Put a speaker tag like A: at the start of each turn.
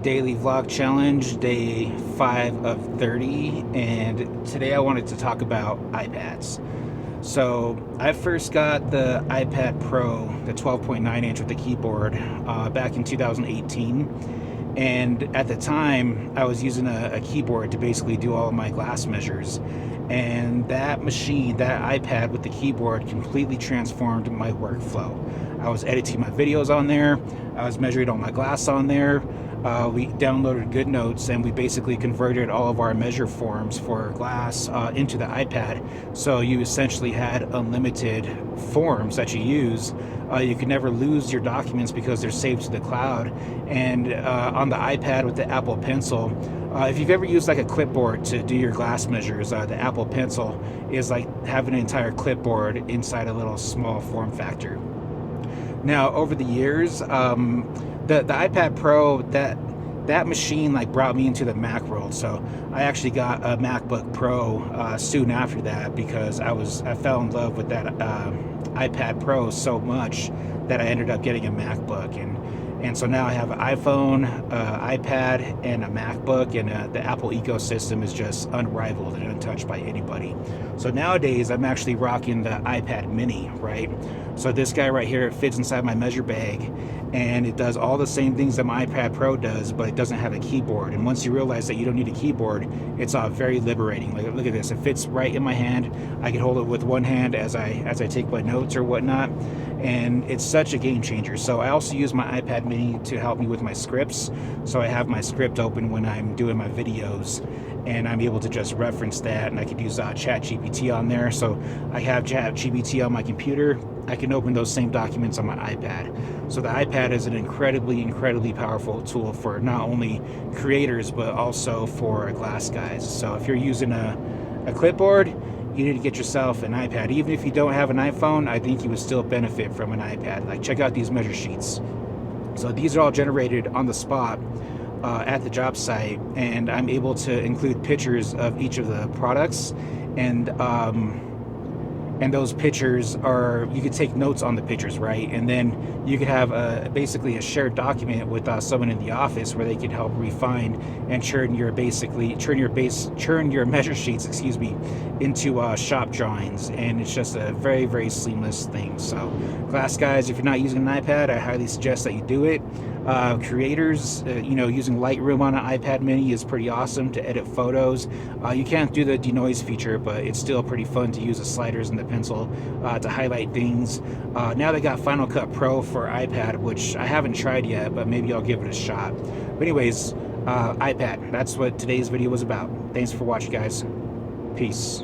A: daily vlog challenge, day 5 of 30, and today I wanted to talk about iPads. So I first got the iPad Pro, the 12.9 inch with the keyboard, back in 2018. And at the time, I was using a keyboard to basically do all of my glass measures. And that machine, that iPad with the keyboard, completely transformed my workflow. I was editing my videos on there, I was measuring all my glass on there. We downloaded GoodNotes and we basically converted all of our measure forms for glass into the iPad. So you essentially had unlimited forms that you use. You can never lose your documents because they're saved to the cloud. And on the iPad with the Apple Pencil, if you've ever used like a clipboard to do your glass measures, the Apple Pencil is like having an entire clipboard inside a little small form factor. Now, over the years, the iPad Pro, that machine like brought me into the Mac world. So I actually got a MacBook Pro soon after that because I fell in love with that iPad Pro so much that I ended up getting a MacBook, and so now I have an iPhone, iPad, and a MacBook, and the Apple ecosystem is just unrivaled and untouched by anybody. So nowadays, I'm actually rocking the iPad Mini, right? So this guy right here, it fits inside my measure bag, and it does all the same things that my iPad Pro does, but it doesn't have a keyboard. And once you realize that you don't need a keyboard, it's very liberating. Like, look at this, it fits right in my hand. I can hold it with one hand as I take my notes or whatnot, and it's such a game changer. So I also use my iPad Mini to help me with my scripts. So I have my script open when I'm doing my videos, and I'm able to just reference that, and I could use ChatGPT on there. So I have ChatGPT on my computer. I can open those same documents on my iPad. So the iPad is an incredibly powerful tool for not only creators, but also for glass guys. So if you're using a clipboard, you need to get yourself an iPad. Even if you don't have an iPhone, I think you would still benefit from an iPad. Like, check out these measure sheets. So these are all generated on the spot at the job site, and I'm able to include pictures of each of the products, and those pictures are, you could take notes on the pictures, right? And then you could have basically a shared document with someone in the office where they can help refine and turn your measure sheets, into shop drawings. And it's just a very seamless thing. So glass guys, if you're not using an iPad, I highly suggest that you do it. Creators, using Lightroom on an iPad Mini is pretty awesome to edit photos. You can't do the denoise feature, but it's still pretty fun to use the sliders and the pencil to highlight things. Now they got Final Cut Pro for iPad, which I haven't tried yet, but maybe I'll give it a shot. But anyways, iPad, that's what today's video was about. Thanks for watching, guys. Peace.